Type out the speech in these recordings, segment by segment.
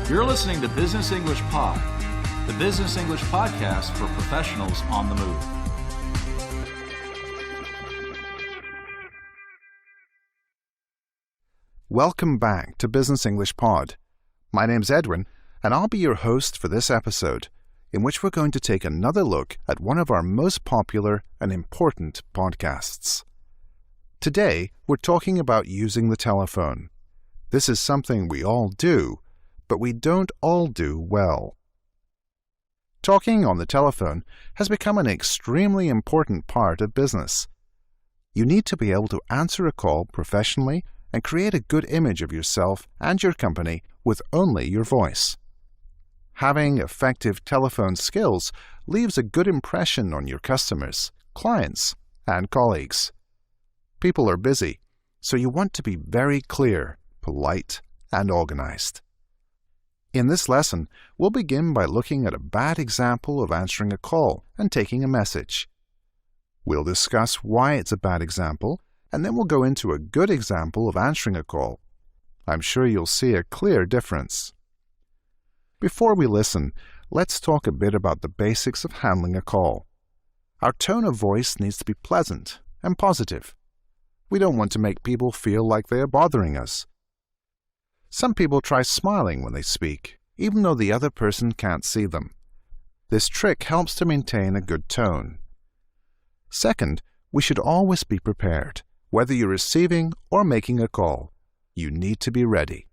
You're listening to Business English Pod, the business English podcast for professionals on the move. Welcome back to Business English Pod. My name's Edwin, and I'll be your host for this episode, in which we're going to take another look at one of our most popular and important podcasts. Today, we're talking about using the telephone. This is something we all do, but we don't all do well. Talking on the telephone has become an extremely important part of business. You need to be able to answer a call professionally and create a good image of yourself and your company with only your voice. Having effective telephone skills leaves a good impression on your customers, clients, and colleagues. People are busy, so you want to be very clear, polite, and organized. In this lesson, we'll begin by looking at a bad example of answering a call and taking a message. We'll discuss why it's a bad example, and then we'll go into a good example of answering a call. I'm sure you'll see a clear difference. Before we listen, let's talk a bit about the basics of handling a call. Our tone of voice needs to be pleasant and positive. We don't want to make people feel like they are bothering us. Some people try smiling when they speak, even though the other person can't see them. This trick helps to maintain a good tone. Second, we should always be prepared. Whether you're receiving or making a call, you need to be ready.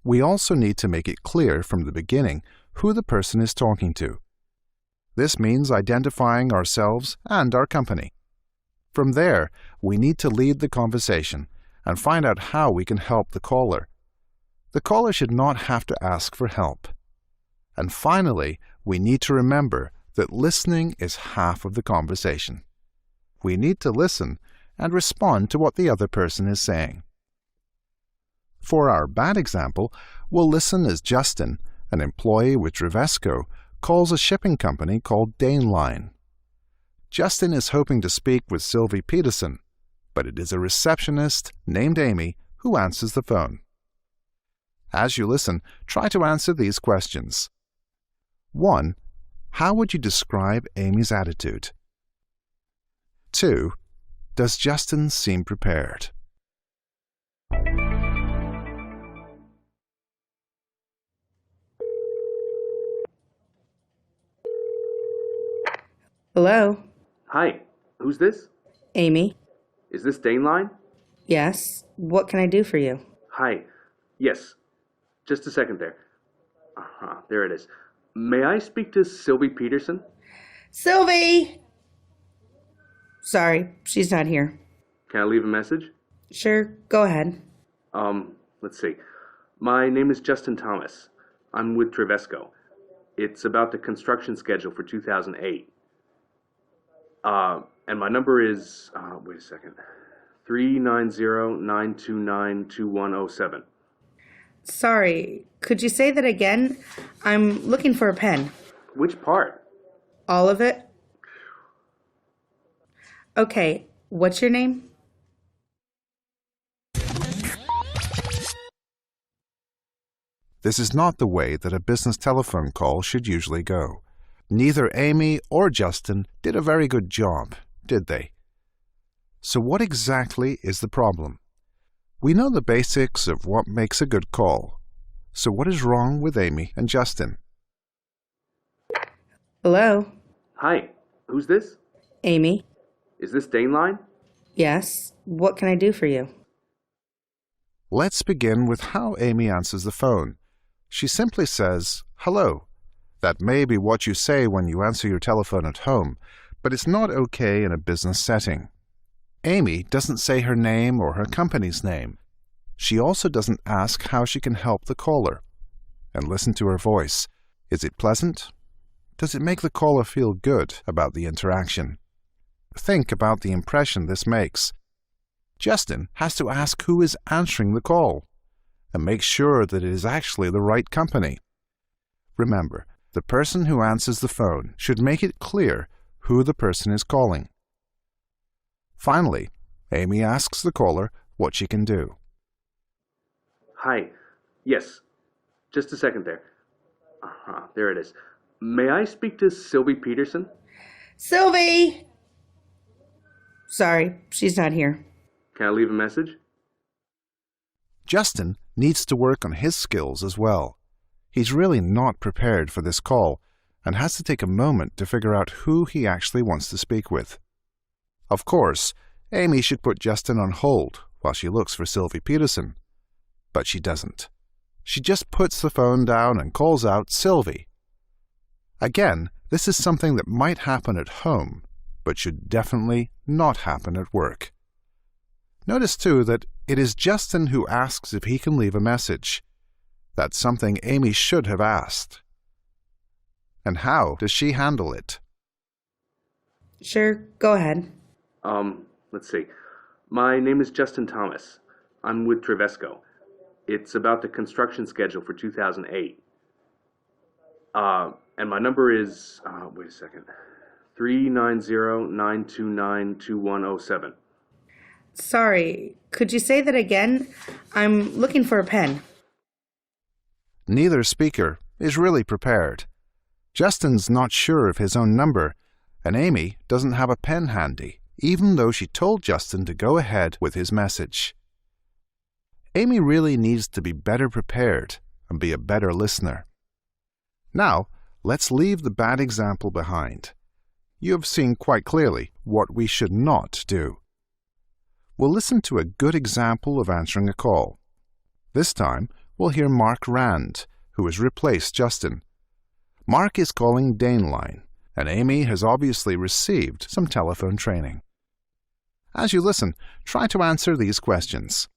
We also need to make it clear from the beginning who the person is talking to. This means identifying ourselves and our company. From there, we need to lead the conversation and find out how we can help the caller. The caller should not have to ask for help. And finally, we need to remember that listening is half of the conversation. We need to listen and respond to what the other person is saying. For our bad example, we'll listen as Justin, an employee with Trevesco, calls a shipping company called Daneline. Justin is hoping to speak with Sylvie Peterson, but it is a receptionist named Amy who answers the phone. As you listen, try to answer these questions. 1. How would you describe Amy's attitude? 2. Does Justin seem prepared? Hello? Hi, who's this? Amy? Is this Daneline? Yes. What can I do for you? Hi. Yes. Just a second there. There it is. May I speak to Sylvie Peterson? Sylvie! Sorry, she's not here. Can I leave a message? Sure, go ahead. Let's see. My name is Justin Thomas. I'm with Trevesco. It's about the construction schedule for 2008. And my number is, wait a second, 390-929-2107. Sorry, could you say that again? I'm looking for a pen. Which part? All of it? Okay, what's your name? This is not the way that a business telephone call should usually go. Neither Amy or Justin did a very good job, did they? So what exactly is the problem? We know the basics of what makes a good call. So what is wrong with Amy and Justin? Hello? Hi, who's this? Amy? Is this Daneline? Yes. What can I do for you? Let's begin with how Amy answers the phone. She simply says, "Hello." That may be what you say when you answer your telephone at home, but it's not okay in a business setting. Amy doesn't say her name or her company's name. She also doesn't ask how she can help the caller. And listen to her voice. Is it pleasant? Does it make the caller feel good about the interaction? Think about the impression this makes. Justin has to ask who is answering the call and make sure that it is actually the right company. Remember, the person who answers the phone should make it clear who the person is calling. Finally, Amy asks the caller what she can do. Hi. Yes. Just a second there. There it is. May I speak to Sylvie Peterson? Sylvie! Sorry, she's not here. Can I leave a message? Justin needs to work on his skills as well. He's really not prepared for this call and has to take a moment to figure out who he actually wants to speak with. Of course, Amy should put Justin on hold while she looks for Sylvie Peterson. But she doesn't. She just puts the phone down and calls out Sylvie. Again, this is something that might happen at home, but should definitely not happen at work. Notice too that it is Justin who asks if he can leave a message. That's something Amy should have asked. And how does she handle it? Sure, go ahead. Let's see. My name is Justin Thomas. I'm with Trevesco. It's about the construction schedule for 2008. And my number is, wait a second, 390-929-2107. Sorry, could you say that again? I'm looking for a pen. Neither speaker is really prepared. Justin's not sure of his own number, and Amy doesn't have a pen handy, even though she told Justin to go ahead with his message. Amy really needs to be better prepared and be a better listener. Now, let's leave the bad example behind. You have seen quite clearly what we should not do. We'll listen to a good example of answering a call. This time, we'll hear Mark Rand, who has replaced Justin. Mark is calling Daneline, and Amy has obviously received some telephone training. As you listen, try to answer these questions.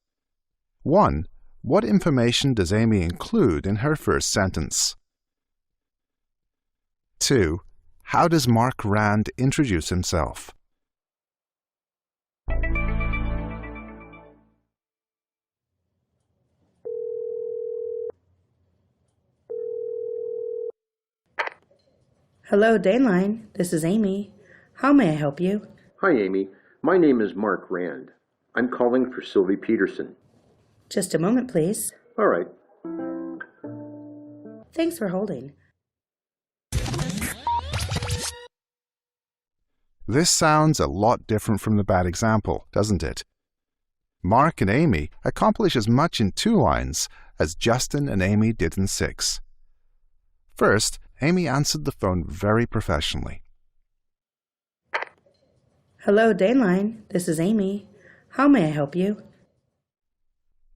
1. What information does Amy include in her first sentence? 2. How does Mark Rand introduce himself? Hello, Daneline. This is Amy. How may I help you? Hi, Amy. My name is Mark Rand. I'm calling for Sylvie Peterson. Just a moment, please. All right. Thanks for holding. This sounds a lot different from the bad example, doesn't it? Mark and Amy accomplish as much in 2 lines as Justin and Amy did in 6. First, Amy answered the phone very professionally. Hello, Daneline. This is Amy. How may I help you?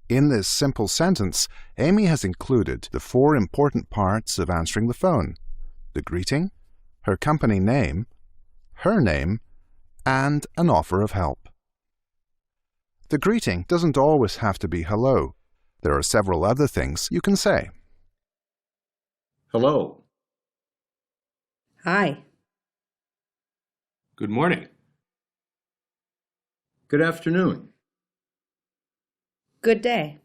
In this simple sentence, Amy has included the 4 important parts of answering the phone: the greeting, her company name, her name, and an offer of help. The greeting doesn't always have to be hello. There are several other things you can say. Hello. Hi. Good morning. Good afternoon. Good day.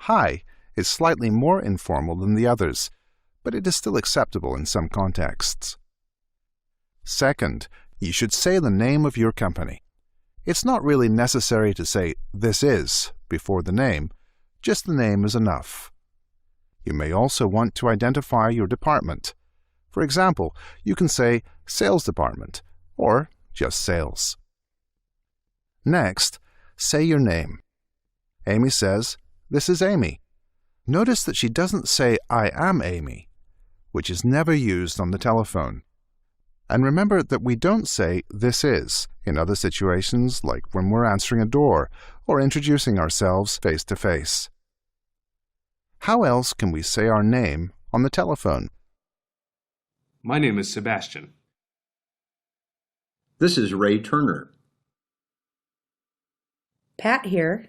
Hi is slightly more informal than the others, but it is still acceptable in some contexts. Second, you should say the name of your company. It's not really necessary to say "this is" before the name, just the name is enough. You may also want to identify your department. For example, you can say Sales Department or just Sales. Next, say your name. Amy says, "This is Amy." Notice that she doesn't say "I am Amy," which is never used on the telephone. And remember that we don't say "this is" in other situations like when we're answering a door or introducing ourselves face to face. How else can we say our name on the telephone? My name is Sebastian. This is Ray Turner. Pat here.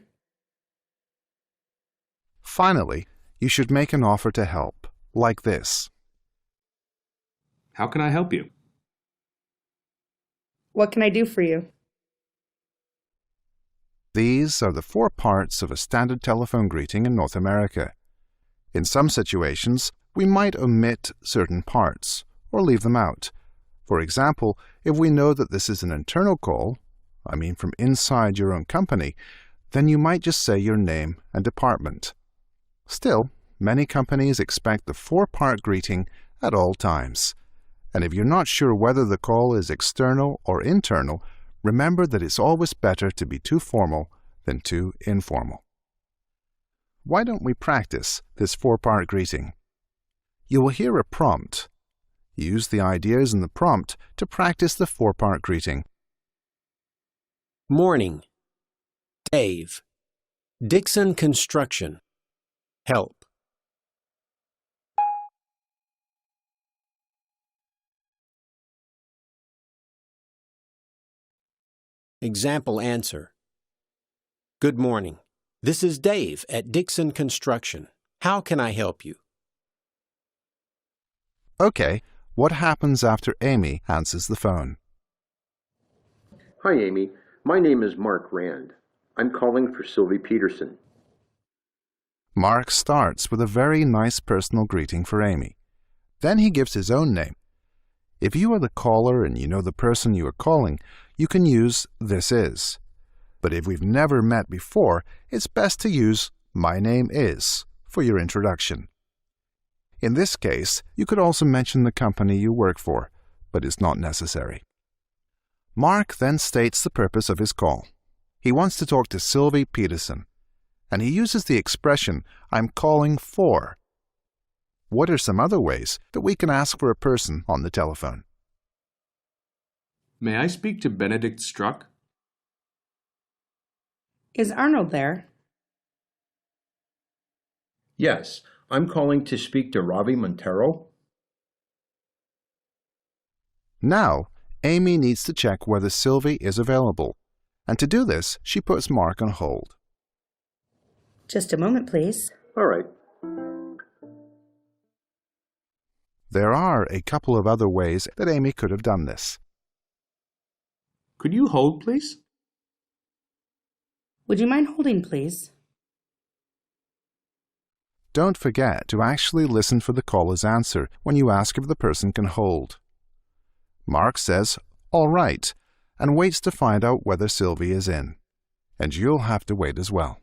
Finally, you should make an offer to help, like this. How can I help you? What can I do for you? These are the 4 parts of a standard telephone greeting in North America. In some situations, we might omit certain parts or leave them out. For example, if we know that this is an internal call, from inside your own company, then you might just say your name and department. Still, many companies expect the four-part greeting at all times. And if you're not sure whether the call is external or internal, remember that it's always better to be too formal than too informal. Why don't we practice this four-part greeting? You will hear a prompt. Use the ideas in the prompt to practice the four-part greeting. Morning. Dave. Dixon Construction. Help. Example answer. Good morning. This is Dave at Dixon Construction. How can I help you? Okay, what happens after Amy answers the phone? Hi, Amy. My name is Mark Rand. I'm calling for Sylvie Peterson. Mark starts with a very nice personal greeting for Amy. Then he gives his own name. If you are the caller and you know the person you are calling, you can use "this is." But if we've never met before, it's best to use "my name is" for your introduction. In this case, you could also mention the company you work for, but it's not necessary. Mark then states the purpose of his call. He wants to talk to Sylvie Peterson, and he uses the expression, "I'm calling for." What are some other ways that we can ask for a person on the telephone? May I speak to Benedict Struck? Is Arnold there? Yes, I'm calling to speak to Ravi Montero. Now, Amy needs to check whether Sylvie is available, and to do this, she puts Mark on hold. Just a moment, please. All right. There are a couple of other ways that Amy could have done this. Could you hold, please? Would you mind holding, please? Don't forget to actually listen for the caller's answer when you ask if the person can hold. Mark says, "All right," and waits to find out whether Sylvie is in. And you'll have to wait as well.